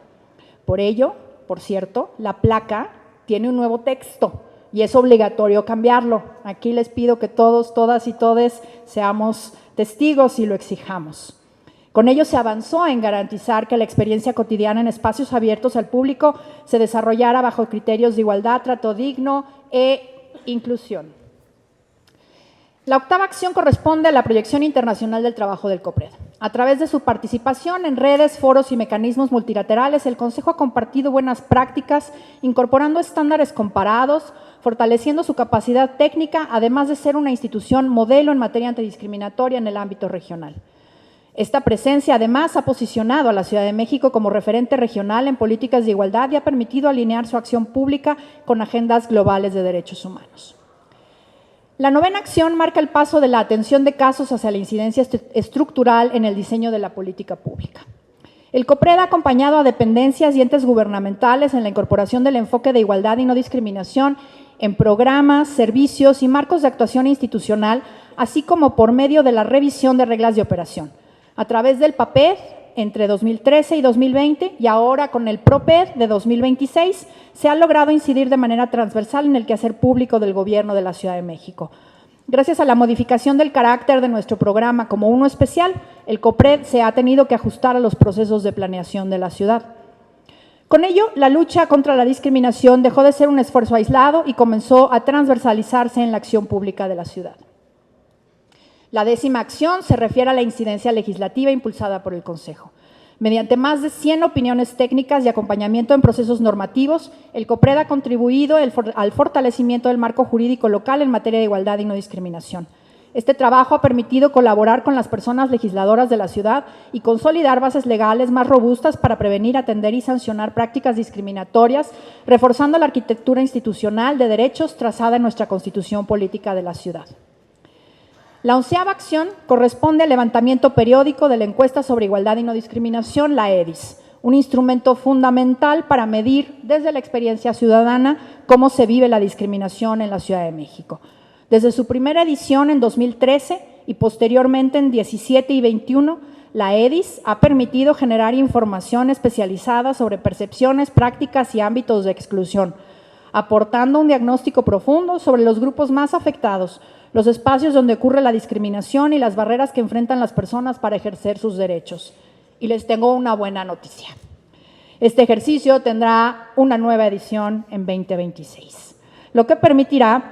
Por ello, por cierto, la placa tiene un nuevo texto y es obligatorio cambiarlo. Aquí les pido que todos, todas y todes seamos testigos y lo exijamos. Con ello se avanzó en garantizar que la experiencia cotidiana en espacios abiertos al público se desarrollara bajo criterios de igualdad, trato digno e inclusión. La octava acción corresponde a la proyección internacional del trabajo del COPRED. A través de su participación en redes, foros y mecanismos multilaterales, el Consejo ha compartido buenas prácticas, incorporando estándares comparados, fortaleciendo su capacidad técnica, además de ser una institución modelo en materia antidiscriminatoria en el ámbito regional. Esta presencia, además, ha posicionado a la Ciudad de México como referente regional en políticas de igualdad y ha permitido alinear su acción pública con agendas globales de derechos humanos. La novena acción marca el paso de la atención de casos hacia la incidencia estructural en el diseño de la política pública. El COPRED ha acompañado a dependencias y entes gubernamentales en la incorporación del enfoque de igualdad y no discriminación en programas, servicios y marcos de actuación institucional, así como por medio de la revisión de reglas de operación, a través del PAPED entre 2013 y 2020 y ahora con el PROPED de 2026, se ha logrado incidir de manera transversal en el quehacer público del Gobierno de la Ciudad de México. Gracias a la modificación del carácter de nuestro programa como uno especial, el COPRED se ha tenido que ajustar a los procesos de planeación de la ciudad. Con ello, la lucha contra la discriminación dejó de ser un esfuerzo aislado y comenzó a transversalizarse en la acción pública de la ciudad. La décima acción se refiere a la incidencia legislativa impulsada por el Consejo. Mediante más de 100 opiniones técnicas y acompañamiento en procesos normativos, el COPRED ha contribuido al fortalecimiento del marco jurídico local en materia de igualdad y no discriminación. Este trabajo ha permitido colaborar con las personas legisladoras de la ciudad y consolidar bases legales más robustas para prevenir, atender y sancionar prácticas discriminatorias, reforzando la arquitectura institucional de derechos trazada en nuestra Constitución Política de la ciudad. La 11ª acción corresponde al levantamiento periódico de la encuesta sobre igualdad y no discriminación, la EDIS, un instrumento fundamental para medir desde la experiencia ciudadana cómo se vive la discriminación en la Ciudad de México. Desde su primera edición en 2013 y posteriormente en 17 y 21, la EDIS ha permitido generar información especializada sobre percepciones, prácticas y ámbitos de exclusión, aportando un diagnóstico profundo sobre los grupos más afectados, los espacios donde ocurre la discriminación y las barreras que enfrentan las personas para ejercer sus derechos. Y les tengo una buena noticia. Este ejercicio tendrá una nueva edición en 2026, lo que permitirá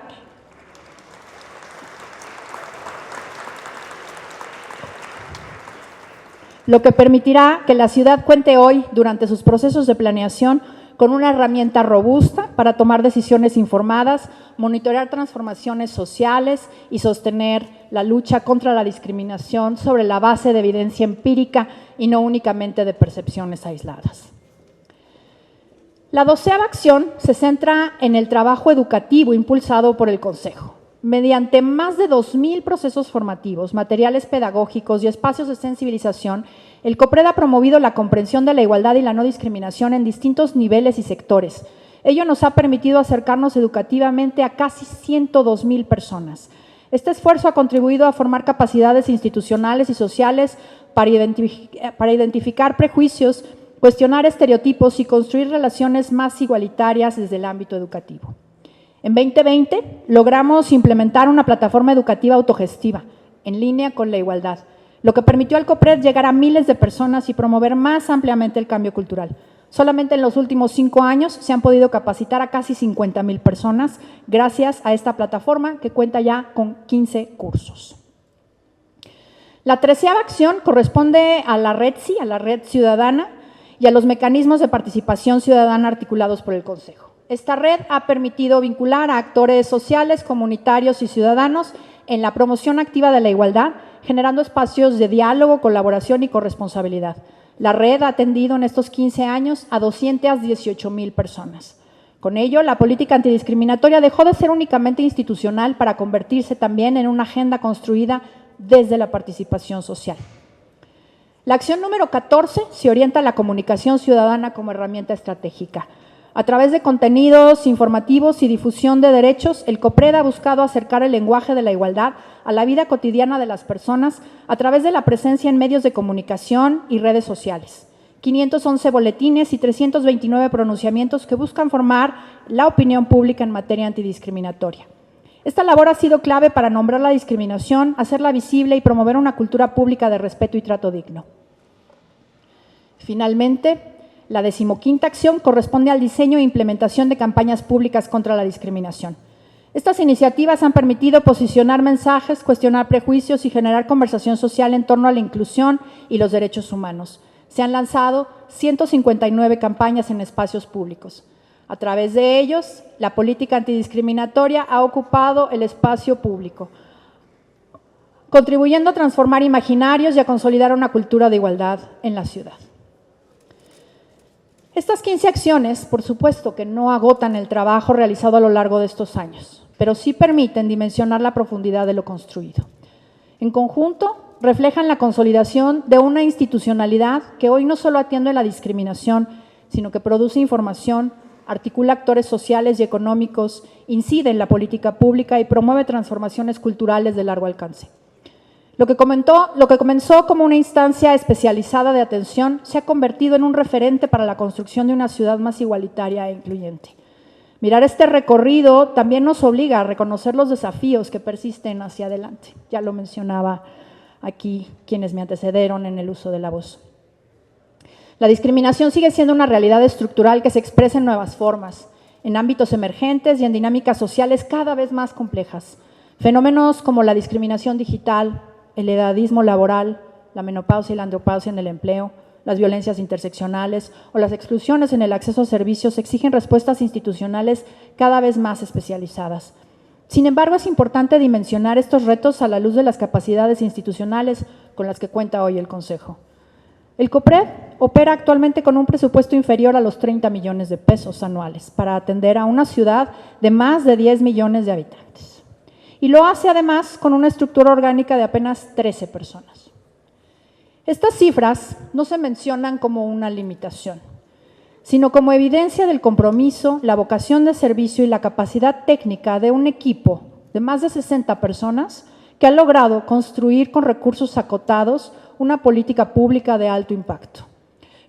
que la ciudad cuente hoy, durante sus procesos de planeación, con una herramienta robusta para tomar decisiones informadas, monitorear transformaciones sociales y sostener la lucha contra la discriminación sobre la base de evidencia empírica y no únicamente de percepciones aisladas. La 12ª acción se centra en el trabajo educativo impulsado por el Consejo. Mediante más de 2,000 procesos formativos, materiales pedagógicos y espacios de sensibilización, el COPRED ha promovido la comprensión de la igualdad y la no discriminación en distintos niveles y sectores. Ello nos ha permitido acercarnos educativamente a casi 102,000 personas. Este esfuerzo ha contribuido a formar capacidades institucionales y sociales para identificar prejuicios, cuestionar estereotipos y construir relaciones más igualitarias desde el ámbito educativo. En 2020 logramos implementar una plataforma educativa autogestiva en línea con la igualdad, lo que permitió al COPRED llegar a miles de personas y promover más ampliamente el cambio cultural. Solamente en los últimos 5 años se han podido capacitar a casi 50,000 personas gracias a esta plataforma que cuenta ya con 15 cursos. La 13ª acción corresponde a la REDCI, a la Red Ciudadana, y a los mecanismos de participación ciudadana articulados por el Consejo. Esta red ha permitido vincular a actores sociales, comunitarios y ciudadanos en la promoción activa de la igualdad, generando espacios de diálogo, colaboración y corresponsabilidad. La red ha atendido en estos 15 años a 218,000 personas. Con ello, la política antidiscriminatoria dejó de ser únicamente institucional para convertirse también en una agenda construida desde la participación social. La acción número 14 se orienta a la comunicación ciudadana como herramienta estratégica. A través de contenidos informativos y difusión de derechos, el COPRED ha buscado acercar el lenguaje de la igualdad a la vida cotidiana de las personas a través de la presencia en medios de comunicación y redes sociales. 511 boletines y 329 pronunciamientos que buscan formar la opinión pública en materia antidiscriminatoria. Esta labor ha sido clave para nombrar la discriminación, hacerla visible y promover una cultura pública de respeto y trato digno. Finalmente, la 15ª acción corresponde al diseño e implementación de campañas públicas contra la discriminación. Estas iniciativas han permitido posicionar mensajes, cuestionar prejuicios y generar conversación social en torno a la inclusión y los derechos humanos. Se han lanzado 159 campañas en espacios públicos. A través de ellos, la política antidiscriminatoria ha ocupado el espacio público, contribuyendo a transformar imaginarios y a consolidar una cultura de igualdad en la ciudad. Estas 15 acciones, por supuesto que no agotan el trabajo realizado a lo largo de estos años, pero sí permiten dimensionar la profundidad de lo construido. En conjunto, reflejan la consolidación de una institucionalidad que hoy no solo atiende la discriminación, sino que produce información, articula actores sociales y económicos, incide en la política pública y promueve transformaciones culturales de largo alcance. Lo que comenzó como una instancia especializada de atención se ha convertido en un referente para la construcción de una ciudad más igualitaria e incluyente. Mirar este recorrido también nos obliga a reconocer los desafíos que persisten hacia adelante. Ya lo mencionaba aquí quienes me antecedieron en el uso de la voz. La discriminación sigue siendo una realidad estructural que se expresa en nuevas formas, en ámbitos emergentes y en dinámicas sociales cada vez más complejas. Fenómenos como la discriminación digital, el edadismo laboral, la menopausia y la andropausia en el empleo, las violencias interseccionales o las exclusiones en el acceso a servicios exigen respuestas institucionales cada vez más especializadas. Sin embargo, es importante dimensionar estos retos a la luz de las capacidades institucionales con las que cuenta hoy el Consejo. El COPRED opera actualmente con un presupuesto inferior a los 30 millones de pesos anuales para atender a una ciudad de más de 10 millones de habitantes. Y lo hace además con una estructura orgánica de apenas 13 personas. Estas cifras no se mencionan como una limitación, sino como evidencia del compromiso, la vocación de servicio y la capacidad técnica de un equipo de más de 60 personas que ha logrado construir con recursos acotados una política pública de alto impacto.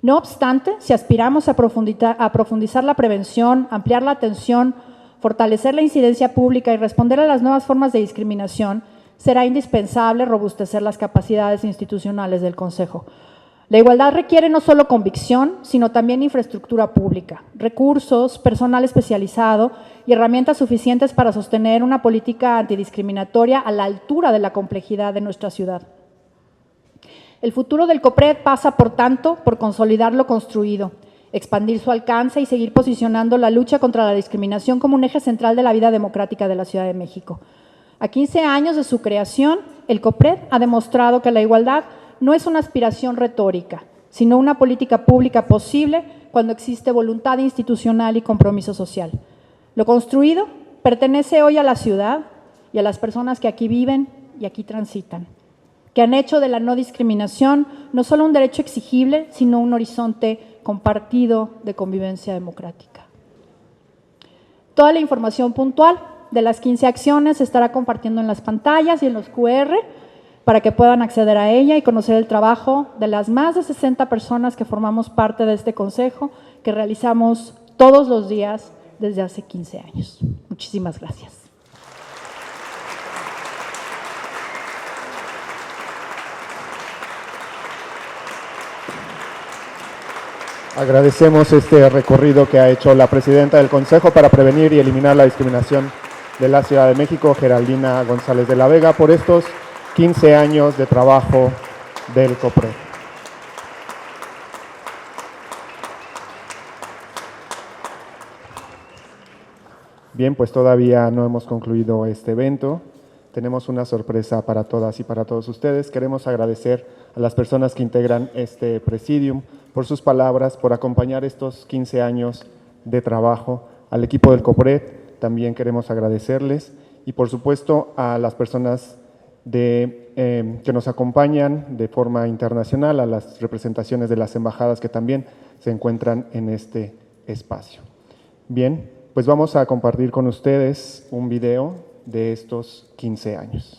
No obstante, si aspiramos a profundizar la prevención, ampliar la atención, fortalecer la incidencia pública y responder a las nuevas formas de discriminación, será indispensable robustecer las capacidades institucionales del Consejo. La igualdad requiere no solo convicción, sino también infraestructura pública, recursos, personal especializado y herramientas suficientes para sostener una política antidiscriminatoria a la altura de la complejidad de nuestra ciudad. El futuro del COPRED pasa, por tanto, por consolidar lo construido, expandir su alcance y seguir posicionando la lucha contra la discriminación como un eje central de la vida democrática de la Ciudad de México. A 15 años de su creación, el COPRED ha demostrado que la igualdad no es una aspiración retórica, sino una política pública posible cuando existe voluntad institucional y compromiso social. Lo construido pertenece hoy a la ciudad y a las personas que aquí viven y aquí transitan, que han hecho de la no discriminación no solo un derecho exigible, sino un horizonte compartido de convivencia democrática. Toda la información puntual de las 15 acciones se estará compartiendo en las pantallas y en los QR para que puedan acceder a ella y conocer el trabajo de las más de 60 personas que formamos parte de este consejo, que realizamos todos los días desde hace 15 años. Muchísimas gracias. Agradecemos este recorrido que ha hecho la presidenta del Consejo para Prevenir y Eliminar la Discriminación de la Ciudad de México, Geraldina González de la Vega, por estos 15 años de trabajo del COPRED. Bien, pues todavía no hemos concluido este evento. tenemos una sorpresa para todas y para todos ustedes. Queremos agradecer a las personas que integran este Presidium por sus palabras, por acompañar estos 15 años de trabajo. Al equipo del COPRED también queremos agradecerles y, por supuesto, a las personas que nos acompañan de forma internacional, a las representaciones de las embajadas que también se encuentran en este espacio. Bien, pues vamos a compartir con ustedes un video de estos 15 años.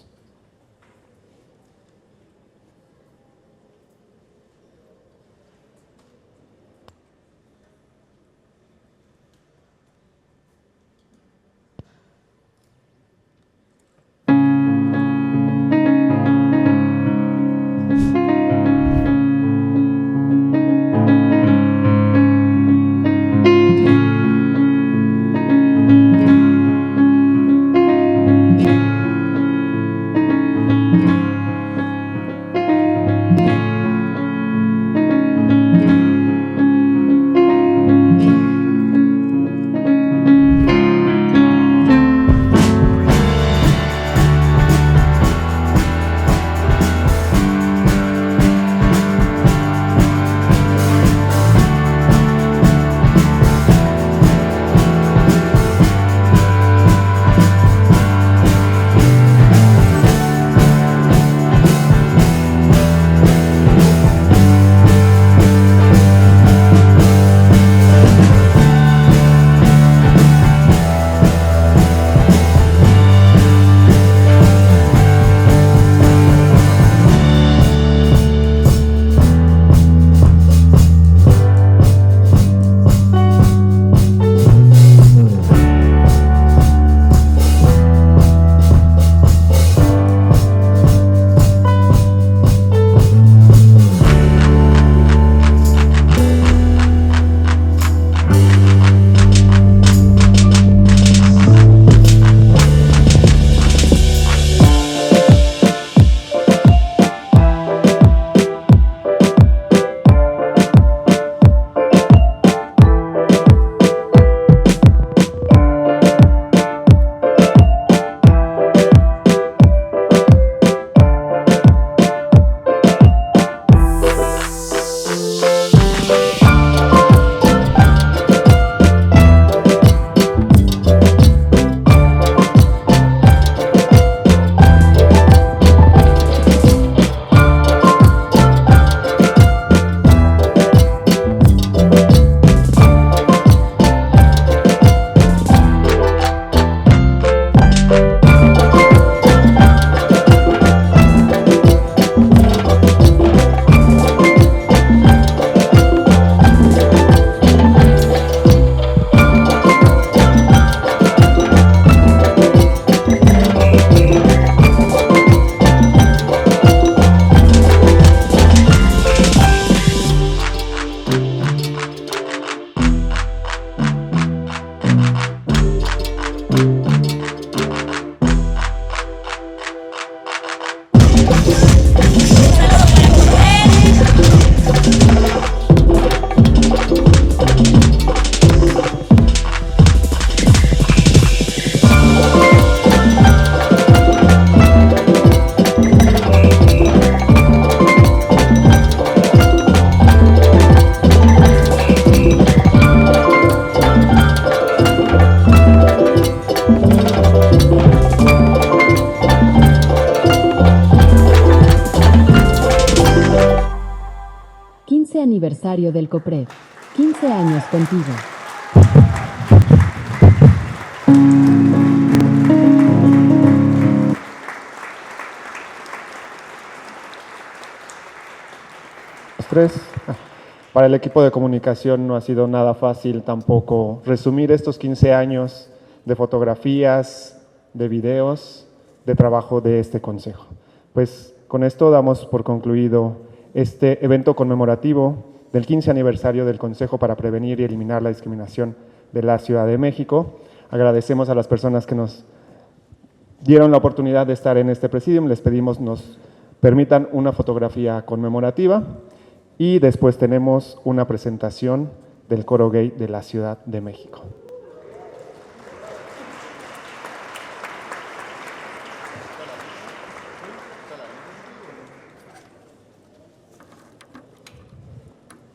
Aniversario del COPRED. 15 años contigo. Para el equipo de comunicación no ha sido nada fácil tampoco resumir estos 15 años de fotografías, de videos, de trabajo de este consejo. Pues con esto damos por concluido este evento conmemorativo del 15 aniversario del Consejo para Prevenir y Eliminar la Discriminación de la Ciudad de México. Agradecemos a las personas que nos dieron la oportunidad de estar en este presidium. Les pedimos nos permitan una fotografía conmemorativa y después tenemos una presentación del Coro Gay de la Ciudad de México.